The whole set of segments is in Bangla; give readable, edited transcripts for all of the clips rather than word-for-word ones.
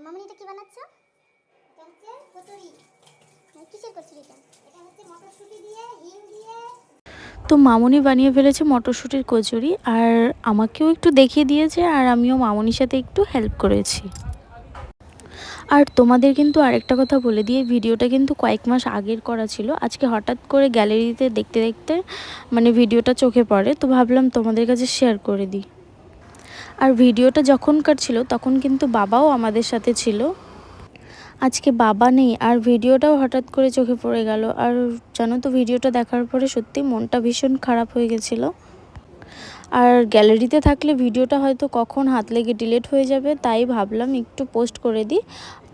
মামনি এটা কি বানাচ্ছো? এটা হচ্ছে কচুরি। কিসের কচুরি এটা? এটা হচ্ছে মটরশুঁটি দিয়ে, হিং দিয়ে। তো মামনি বানিয়ে ফেলেছে মটরশুঁটির কচুরি, আর আমাকেও একটু দেখিয়ে দিয়েছে, আর আমিও মামনির সাথে একটু হেল্প করেছি। আর তোমাদের কিন্তু আরেকটা কথা বলে দিয়ে, ভিডিওটা কিন্তু কয়েক মাস আগের করা ছিল। আজকে হঠাৎ করে গ্যালারিতে দেখতে দেখতে মানে ভিডিওটা চোখে পড়ে, তো ভাবলাম তোমাদের কাছে শেয়ার করে দিই। আর ভিডিওটা যখনকার ছিল তখন কিন্তু বাবাও আমাদের সাথে ছিল। আজকে বাবা নেই, আর ভিডিওটাও হঠাৎ করে চোখে পড়ে গেল। আর জানো তো, ভিডিওটা দেখার পরে সত্যি মনটা ভীষণ খারাপ হয়ে গেছিলো। আর গ্যালারিতে থাকলে ভিডিওটা হয়তো কখন হাত লেগে ডিলিট হয়ে যাবে, তাই ভাবলাম একটু পোস্ট করে দিই,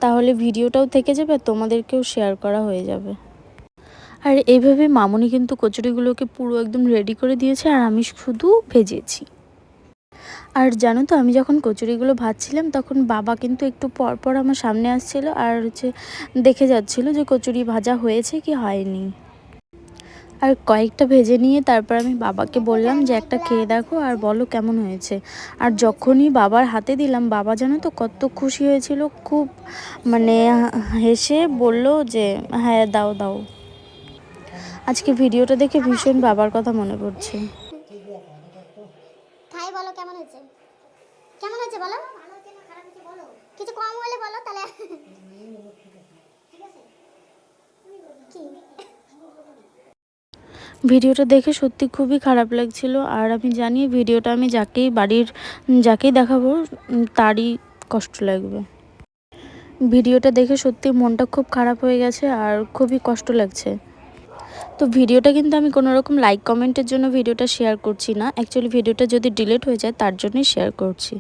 তাহলে ভিডিওটাও থেকে যাবে, তোমাদেরকেও শেয়ার করা হয়ে যাবে। আর এইভাবে মামনি কিন্তু কচুরিগুলোকে পুরো একদম রেডি করে দিয়েছে, আর আমি শুধু ভেজেছি। আর জানো তো, আমি যখন কচুরিগুলো ভাজছিলাম তখন বাবা কিন্তু একটু পর পর আমার সামনে আসছিল, আর দেখে যাচ্ছিল যে কচুরি ভাজা হয়েছে কি হয়নি। আর কয়েকটা ভেজে নিয়ে তারপর আমি বাবাকে বললাম যে একটা খেয়ে দেখো আর বলো কেমন হয়েছে। আর যখনই বাবার হাতে দিলাম, বাবা জানো তো কত খুশি হয়েছিল, খুব মানে হেসে বলল যে হ্যাঁ দাও দাও। আজকে ভিডিওটা দেখে ভীষণ বাবার কথা মনে পড়ছে। খাই বলো কেমন হয়েছে? কেমন হয়েছে বলো? কিছু কম হলে বলো তাহলে। কি? ভিডিওটা দেখে সত্যি খুবই খারাপ লাগছিল, আর আমি জানি ভিডিওটা আমি যাকেই দেখাবো তারই কষ্ট লাগবে। ভিডিওটা দেখে সত্যি মনটা খুব খারাপ হয়ে গেছে, আর খুবই কষ্ট লাগছে। তো ভিডিওটা কিন্তু আমি কোনো রকম লাইক কমেন্টের জন্য ভিডিওটা শেয়ার করছি না, অ্যাকচুয়ালি ভিডিওটা যদি ডিলিট হয়ে যায় তার জন্যই শেয়ার করছি।